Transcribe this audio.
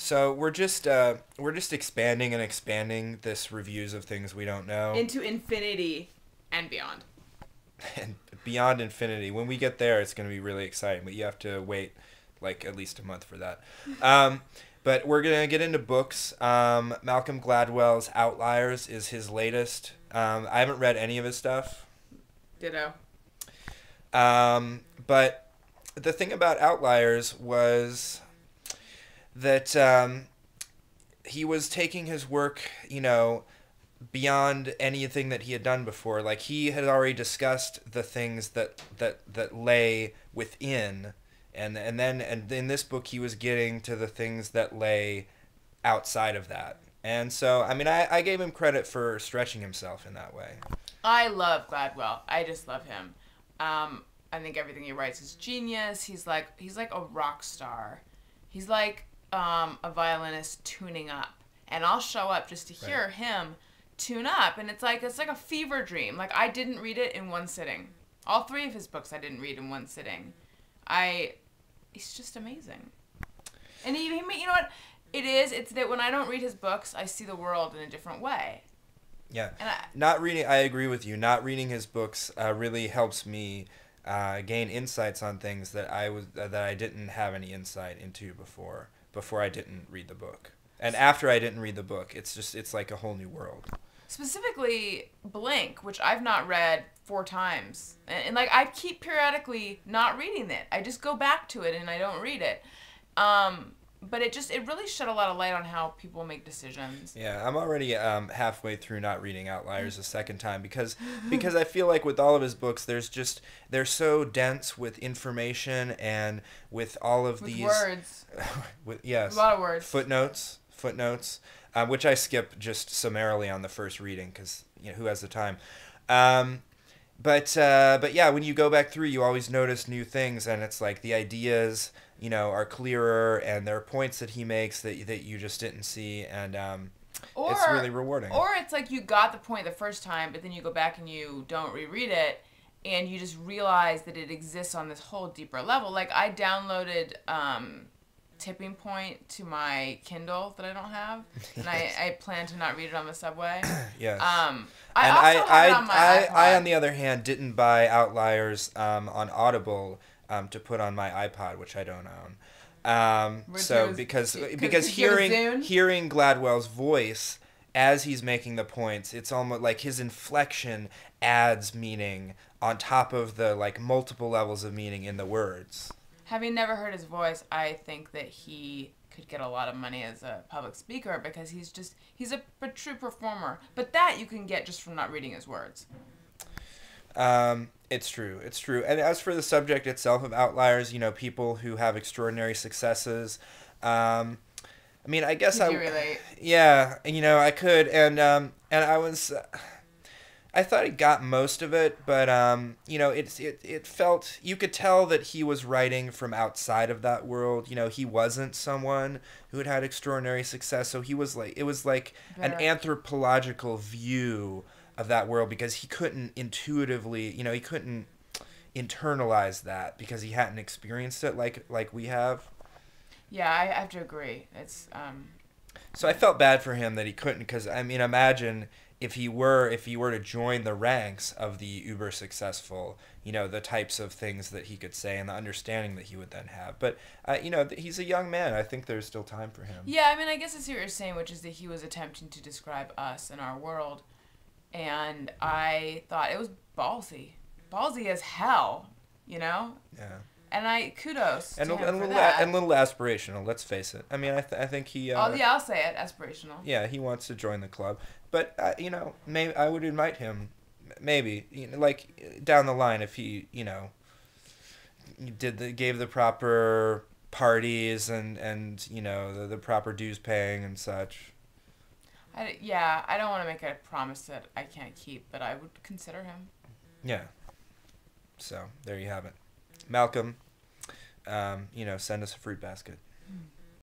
So we're just expanding and expanding this reviews of things we don't know into infinity and beyond. and beyond infinity. When we get there, it's going to be really exciting, but you have to wait like at least a month for that. But we're going to get into books. Malcolm Gladwell's Outliers is his latest. I haven't read any of his stuff. Ditto. But the thing about Outliers was that he was taking his work, beyond anything that he had done before. Like, he had already discussed the things that lay within, and in this book he was getting to the things that lay outside of that. And so, I mean, I gave him credit for stretching himself in that way. I love Gladwell. I just love him. I think everything he writes is genius. He's like a rock star. He's like a violinist tuning up, and I'll show up just to hear him tune up, and it's like a fever dream. Like, I didn't read it in one sitting. All three of his books I didn't read in one sitting. He's just amazing. And he you know what it is? It's that when I don't read his books, I see the world in a different way. Yeah. And I agree with you. Not reading his books really helps me gain insights on things that I didn't have any insight into before I didn't read the book. And after I didn't read the book, it's like a whole new world. Specifically Blink, which I've not read 4 times. And like, I keep periodically not reading it. I just go back to it and I don't read it. But it really shed a lot of light on how people make decisions. Yeah, I'm already halfway through not reading Outliers a second time because I feel like with all of his books, they're so dense with information and with all of these words. Yes, a lot of words. Footnotes, which I skip just summarily on the first reading because who has the time? But yeah, when you go back through, you always notice new things, and it's like the ideas are clearer, and there are points that he makes that you just didn't see, and it's really rewarding. Or it's like you got the point the first time, but then you go back and you don't reread it, and you just realize that it exists on this whole deeper level. Like, I downloaded Tipping Point to my Kindle that I don't have, and I plan to not read it on the subway. Yes. I on the other hand, didn't buy Outliers on Audible to put on my iPod, which I don't own. Because hearing Gladwell's voice as he's making the points, it's almost like his inflection adds meaning on top of the like multiple levels of meaning in the words. Having never heard his voice, I think that he could get a lot of money as a public speaker because he's a true performer. But that you can get just from not reading his words. It's true. And as for the subject itself of Outliers, people who have extraordinary successes, I mean, I guess Could you relate? Yeah, I could, and I thought he got most of it, but it felt, you could tell that he was writing from outside of that world. He wasn't someone who had extraordinary success, so it was like an anthropological view of that world because he couldn't intuitively, he couldn't internalize that because he hadn't experienced it like we have. Yeah, I have to agree. It's So I felt bad for him that he couldn't, because I mean, imagine if he were to join the ranks of the uber successful, the types of things that he could say and the understanding that he would then have. But he's a young man. I think there's still time for him. Yeah, I mean, I guess I see what you're saying, which is that he was attempting to describe us and our world. And I thought it was ballsy as hell, Yeah. And kudos to him for that. And a little aspirational. Let's face it. I mean, I think he. I'll say it, aspirational. Yeah, he wants to join the club, but maybe I would invite him. Maybe like down the line if he gave the proper parties and the proper dues paying and such. I don't want to make a promise that I can't keep, but I would consider him. Yeah. So, there you have it. Malcolm, send us a fruit basket.